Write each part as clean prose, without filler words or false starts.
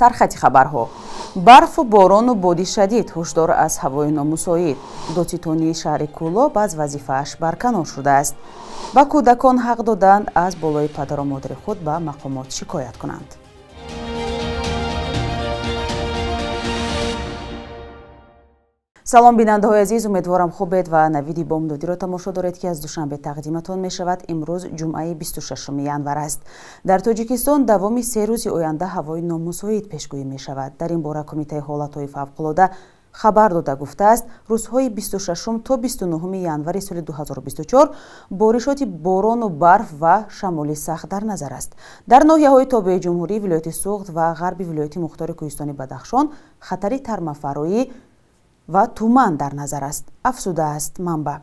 сархати хабарҳо. барфу борону боди шадид ҳушдор аз ҳавои номусоид. Дотитонии шаҳри Кӯлоб аз вазифааш барканор шудааст. ба кӯдакон ҳақ доданд аз болои падару модари худ ба мақомот шикоят кунанд. салом бинандаҳои азиз, умедворам хубед ва навиди бомдодиро тамошо доред ки аз душанбе тақдиматон мешавад. имрӯз ҷумъаи 26 январ аст. дар тоҷикистон давоми 3 рӯзи оянда ҳавои номусоид пешгӯӣ мешавад. дар ин бора Кумитаи ҳолатҳои фавқулода хабар дода гуфтааст, рӯзҳои 26 то 29 январи соли 2024 боришоти борону барф ва шамоли сахт дар назар аст. дар ноҳияҳои тобеи ҷумҳурӣ, вилояти Суғд ва ғарби вилояти мухтори кӯҳистони Бадахшон хатари тармафароӣ ва туман дар назар аст, афзудааст манба.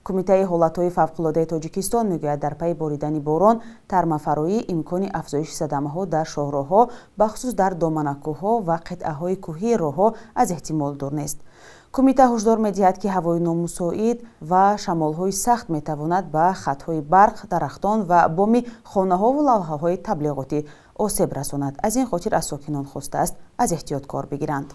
Кумитаи ҳолатҳои фавқулодаи Тоҷикистон мегӯяд, дар пайи боридани борон, тармафароӣ имкони афзоиши садамаҳо дар шоҳроҳҳо, бахусус дар доманакӯҳҳо ва қитъаҳои кӯҳии роҳҳо аз эҳтимол дур нест. Кумита ҳушдор медиҳад, ки ҳавои номусоид ва шамолҳои сахт метавонад ба хатҳои барқ, дарахтон ва боми хонаҳо ва лавҳаҳои таблиғотӣ осеб расонад. аз ин хотир аз сокинон хостааст аз эҳтиёт кор бигиранд.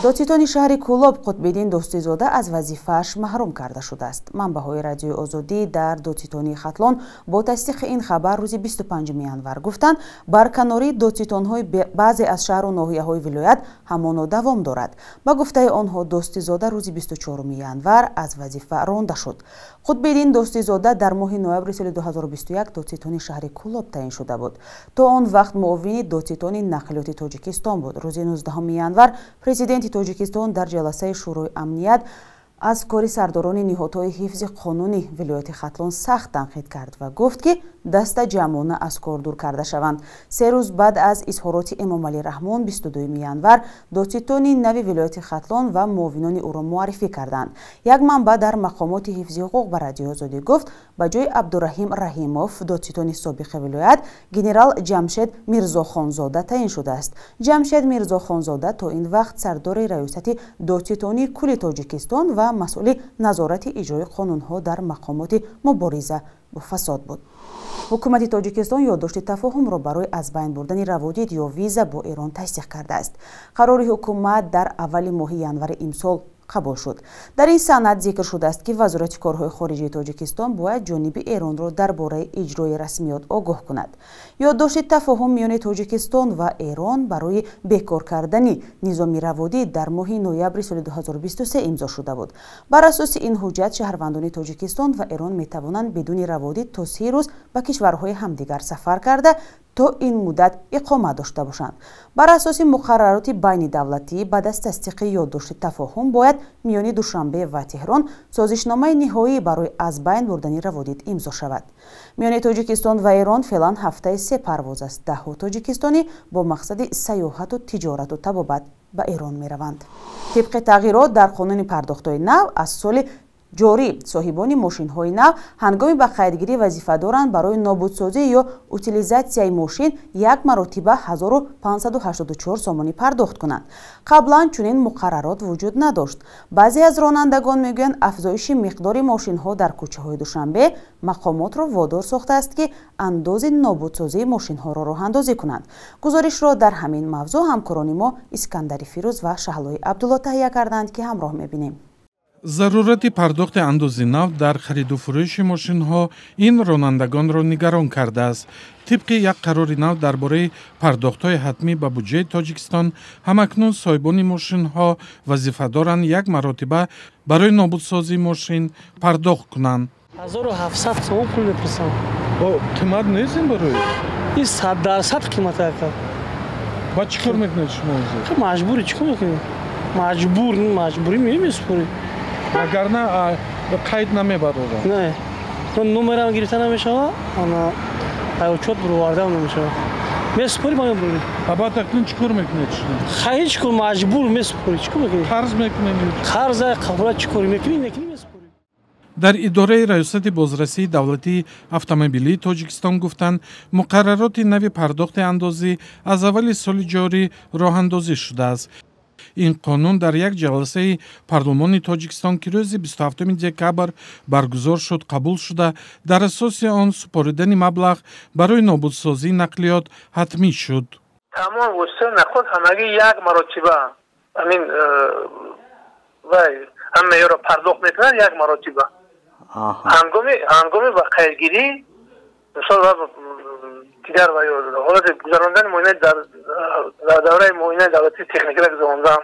Додситони шаҳри Кӯлоб Қутбиддин Достизода аз вазифааш маҳрум карда шудааст. манбаҳои Радиои Озодӣ дар Додситони Хатлон бо тасдиқи ин хабар рӯзи 25 январ гуфтанд, барканории додситонҳои баъзе аз шаҳру ноҳияҳои вилоят ҳамоно давом дорад. ба гуфтаи онҳо, Достизода рӯзи 24 январ аз вазифа ронда шуд. Қутбиддин Достизода дар моҳи ноябри соли 2021 додситони шаҳри Кӯлоб таъин шуда буд. то он вақт муовини додситони нақлиёти Тоҷикистон буд. рӯзи 19 январ президенти Тоҷикистон дар ҷаласаи шӯрои амният аз кори сардорони ниҳодҳои ҳифзи қонунӣ вилояти Хатлон сахт танқид кард ва гуфт, ки даста ҷамъона аз кор дур карда шаванд. 3 рӯз баъд аз изҳороти Эмомалӣ Раҳмон 22 январ додситони нави вилояти Хатлон ва муовинони ӯро муаррифӣ карданд. як манба дар мақомоти ҳифзи ҳуқуқ ба Радиои Озодӣ гуфт, ба ҷои Абдураҳим Раҳимов додситони собиқи вилоят генерал Ҷамшед Мирзохонзода таъин шудааст. Ҷамшед Мирзохонзода то ин вақт сардори раёсати додситонии кулли Тоҷикистон ва масъули назорати иҷрои қонунҳо дар мақомоти мубориза бо фасод буд. ҳукумати Тоҷикистон ёддошти тафоҳумро барои аз байн бурдани раводид ё виза бо Эрон тасдиқ кардааст. қарори ҳукумат дар аввали моҳи январи имсол қабул шуд. дар ин санад зикр шудааст, ки вазорати корҳои хориҷии Тоҷикистон бояд ҷониби Эронро дар бораи иҷрои расмиёт огоҳ кунад. ёддошти тафоҳум миёни Тоҷикистон ва Эрон барои бекор кардани низоми раводид дар моҳи ноябри соли 2023 имзо шуда буд. бар асоси ин ҳуҷҷат шаҳрвандони Тоҷикистон ва Эрон метавонанд бидуни раводид то 30 рӯз ба кишварҳои ҳамдигар сафар карда то ин муддат иқома дошта бошанд. бар асоси муқаррароти байнидавлатӣ баъд аз тасдиқи ёддошти тафоҳум бояд миёни Душанбе ва Теҳрон созишномаи ниҳоӣ барои аз байн бурдани раводид имзо шавад. миёни Тоҷикистон ва Эрон феълан ҳафтаи 3 парвоз аст. 10 тоҷикистонӣ бо мақсади саёҳату тиҷорату табобат ба Эрон мераванд. тибқи тағйирот дар қонуни пардохтҳои нав аз соли ҷорӣ, соҳибони мошинҳои нав ҳангоми ба қайдгирӣ вазифа доранд барои нобудсозӣ ё утилизатсияи мошин як маротиба 1584 сомонӣ пардохт кунанд. қаблан чунин муқаррарот вуҷуд надошт. баъзе аз ронандагон мегӯянд, афзоиши миқдори мошинҳо дар кӯчаҳои Душанбе мақомотро водор сохтааст, ки андози нобудсозии мошинҳоро роҳандозӣ кунанд. гузоришро дар ҳамин мавзӯъ ҳамкорони мо Искандари Фирӯз ва Шаҳлои Абдулло таҳия карданд, ки ҳамроҳ мебинем. зарурати пардохти андози нав дар хариду фурӯши мошинҳо ин ронандагонро нигарон кардааст. тибқи як қарори нав дар бораи пардохтҳои ҳатмӣ ба буҷаи Тоҷикистон, ҳамакнун соҳибони мошинҳо вазифа доранд як маротиба барои нобудсозии мошин пардохт кунанд. 1700 сомон пул мепурсам. қимат нест ин барои? Ин 100% қимат ака. ба чӣ кор мекунед шумо ҳозир? Маҷбури чӣ кор мекунем? Маҷбурӣ меспорӣ. вагарна қайд намебарорад. Не. Номерам гирифта намешава, ана ҳайочот буроварда намешава. Меспорӣ ба мебурӣ. Абад акнун чӣ кор мекунед шумо? Ҳеҷ кор маҷбур меспорӣ. Чӣ кор мекунед? Қарз мекунем. Қарза қабула чӣ кор мекунӣ? Меспорӣ. дар идораи раёсати бозрасии давлатии автомобилии Тоҷикистон гуфтанд, муқаррароти нави пардохти андозӣ аз аввали соли ҷорӣ роҳандозӣ шудааст. ин қонун дар як ҷаласаи парлумони Тоҷикистон, ки рӯзи 27 декабр баргузор шуд, қабул шуда, дар асоси он супоридани маблағ барои нобудсозии нақлиёт ҳатмӣ шуд. тамом восита наход ҳамагӣ як маротиба амин вай ҳам меъёро пардохт мекунад як маротиба ҳангоми ба қайдгирӣ мисол дигар ва ҳолати гузарондани муоинаи дар давраи муоинаи давлати техникиро гузарондан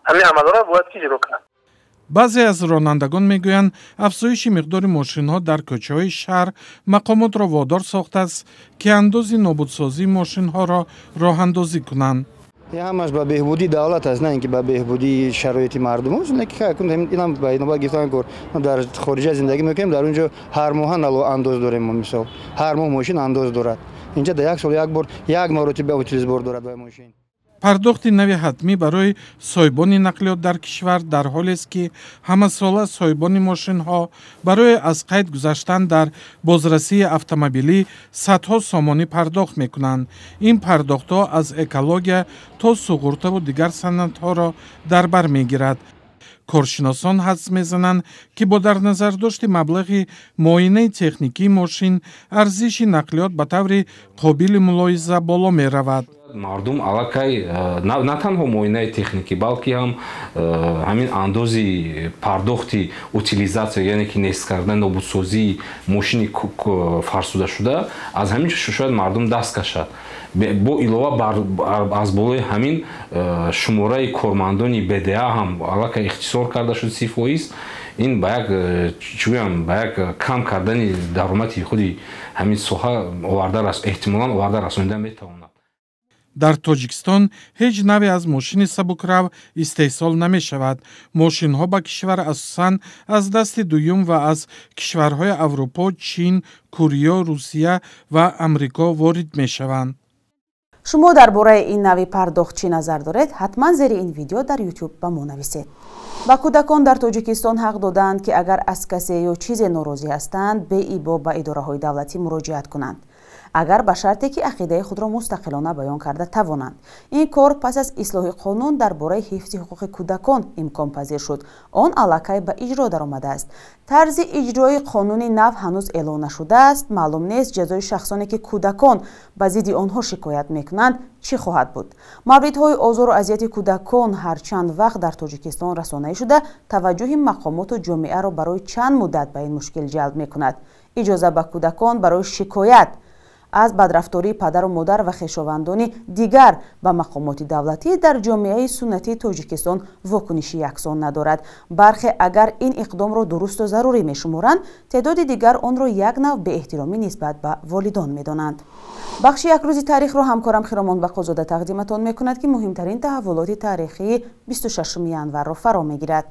ҳамин амалҳоро бояд ки иҷро кунад. баъзе аз ронандагон мегӯянд афзоиши миқдори мошинҳо дар кӯчаҳои шаҳр мақомотро водор сохтааст ки андози нобудсозии мошинҳоро роҳандозӣ кунанд. ҳамаш ба беҳбудии давлат аст, на ин ки ба беҳбудии шароити мардум. Инам ба инобат гирифтан кор дар хориҷа зиндагӣ мекунем, дар онҷо ҳар моҳа нало андоз дорем. Мисол ҳар моҳ мошин андоз дорад. Инҷа дар як сол як бор як маротиба утилизбор дорад ба мошин. пардохти нави ҳатмӣ барои соҳибони нақлиёт дар кишвар дар ҳолест ки ҳамасола соҳибони мошинҳо барои аз қайд гузаштан дар бозрасии автомобилӣ садҳо сомонӣ пардохт мекунанд. ин пардохтҳо аз экология то суғуртаву дигар санадҳоро дар бар мегирад. коршиносон ҳадс мезананд ки бо дар назардошти маблағи муоинаи техникии мошин арзиши нақлиёт ба таври қобили мулоҳиза боло меравад. мардум аллакай на танҳо муоинаи техникӣ балки ҳам ҳамин андози пардохти утилизатсия яъне ки нест кардани нобудсозии мошини фарсудашуда аз ҳамин шояд мардум даст кашад. бо илова аз болои ҳамин шумораи кормандони БДА ҳам аллакай ихтисор карда шуд 30%. ин ба як кам кардани даромади худи ҳамин соҳа эҳтимолан оварда расонида метавонад. дар Тоҷикистон ҳеҷ наве аз мошини сабукрав истеҳсол намешавад. мошинҳо ба кишвар асосан аз дасти дуюм ва аз кишварҳои Аврупо, Чин, Кӯриё, Русия ва Амрико ворид мешаванд. шумо дар бораи ин нави пардохт чӣ назар доред? ҳатман зери ин видео дар YouTube ба мо нависед. ба кӯдакон дар Тоҷикистон ҳақ доданд ки агар аз касе ё чизе норозӣ ҳастанд беибо ба идораҳои давлатӣ муроҷиат кунанд, агар ба шарте ки ақидаи худро мустақилона баён карда тавонанд. ин кор пас аз ислоҳи қонун дар бораи ҳифзи ҳуқуқи кӯдакон имконпазир шуд. он аллакай ба иҷро даромадааст. тарзи иҷрои қонуни нав ҳанӯз эълон нашудааст. маълум нест ҷазои шахсоне ки кӯдакон ба зидди онҳо шикоят мекунанд чӣ хоҳад буд. мавридҳои озору азияти кӯдакон ҳарчанд вақт дар Тоҷикистон расонаӣ шуда, таваҷҷӯҳи мақомоту ҷомеаро барои чанд муддат ба ин мушкил ҷалб мекунад. иҷоза ба кӯдакон барои шикоят аз бадрафтории падару модар ва хешовандони дигар ба мақомоти давлатӣ дар ҷомеаи суннатии Тоҷикистон вокуниши яксон надорад. бархе агар ин иқдомро дурусту зарурӣ мешуморанд, теъдоди дигар онро як нав беэҳтиромӣ нисбат ба волидон медонанд. бахши якрӯзи таърихро ҳамкорам Хиромон Бақозода тақдиматон мекунад ки муҳимтарин таҳаввулоти таърихии 26 январро фаро мегирад.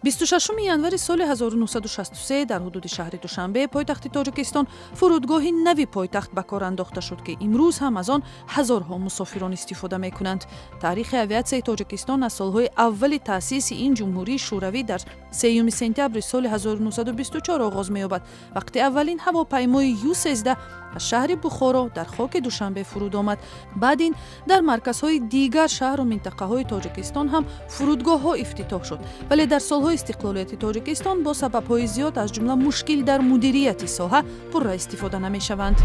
26 январи соли 1963 дар ҳудуди шаҳри Душанбе, пойтахти Тоҷикистон, фурудгоҳи нави пойтахт ба кор андохта шуд ки имрӯз ҳам аз он ҳазорҳо мусофирон истифода мекунанд. таърихи авиатсияи Тоҷикистон аз солҳои аввали таъсиси ин ҷумҳурии шӯравӣ дар 3 сентябри соли 1924 оғоз меёбад, вақти аввалин ҳавопаймои Ю-13 аз шаҳри Бухоро дар хоки Душанбе фуруд омад. баъд ин дар марказҳои дигар шаҳру минтақаҳои Тоҷикистон ҳам фурудгоҳҳо ифтитоҳ шуд, вале дар солҳои истиқлолияти Тоҷикистон бо сабабҳои зиёд аз ҷумла мушкил дар мудирияти соҳа пурра истифода намешаванд.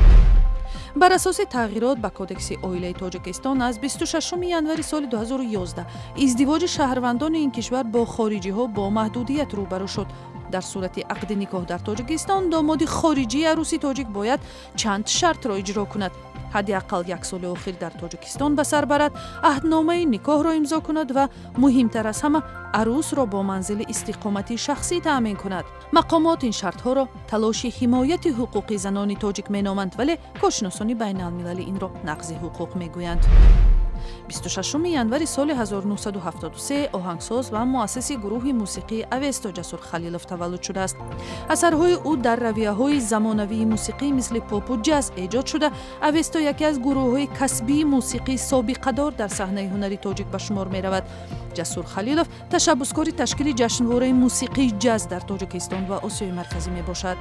бар асоси тағйирот ба кодекси оилаи Тоҷикистон аз 26 январи соли 2011 издивоҷи шаҳрвандони ин кишвар бо хориҷиҳо бо маҳдудият рӯбарӯ шуд. дар сурати ақди никоҳ дар Тоҷикистон домоди хориҷии арӯси тоҷик бояд чанд шартро иҷро кунад. ҳадди ақал як соли охир дар Тоҷикистон ба сар барад, аҳдномаи никоҳро имзо кунад ва муҳимтар аз ҳама арӯсро бо манзили истиқомати шахсӣ таъмин кунад. мақомот ин шартҳоро талоши ҳимояти ҳуқуқи занони тоҷик меноманд, вале коршиносони байналмилалӣ инро нақзи ҳуқуқ мегӯянд. 26 январи соли 1973 оҳангсоз ва муассиси гурӯҳи мусиқии Авесто Ҷасур Халилов таваллуд шудааст. асарҳои ӯ дар равияҳои замонавии мусиқӣ мисли попу ҷаз эҷод шуда, Авесто яке аз гурӯҳҳои касбии мусиқии собиқадор дар саҳнаи ҳунари тоҷик ба шумор меравад. Ҷасур Халилов ташаббускори ташкили ҷашнвораи мусиқии ҷаз дар Тоҷикистон ва Осиёи марказӣ мебошад.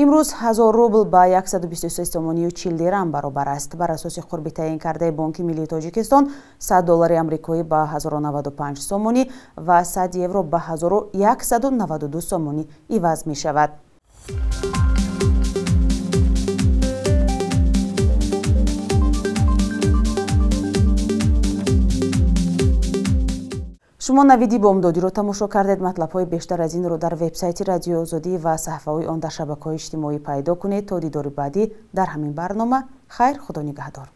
имрӯз имрӯз 1000 рубл ба 123 сомонию 40 дирам баробар аст. Бар асоси қурби таъин кардаи Бонки Миллии Тоҷикистон $100 амрикоӣ ба 1095 сомонӣ ва 100 евро ба 1192 сомонӣ иваз мешавад. шумо навиди бомдодиро тамошо кардед. матлабҳои бештар аз инро дар вебсайти Радиои Озодӣ ва саҳифаҳои он дар шабакаҳои иҷтимоӣ пайдо кунед. То дидори баъдӣ дар ҳамин барнома. хайр, худо нигаҳдор.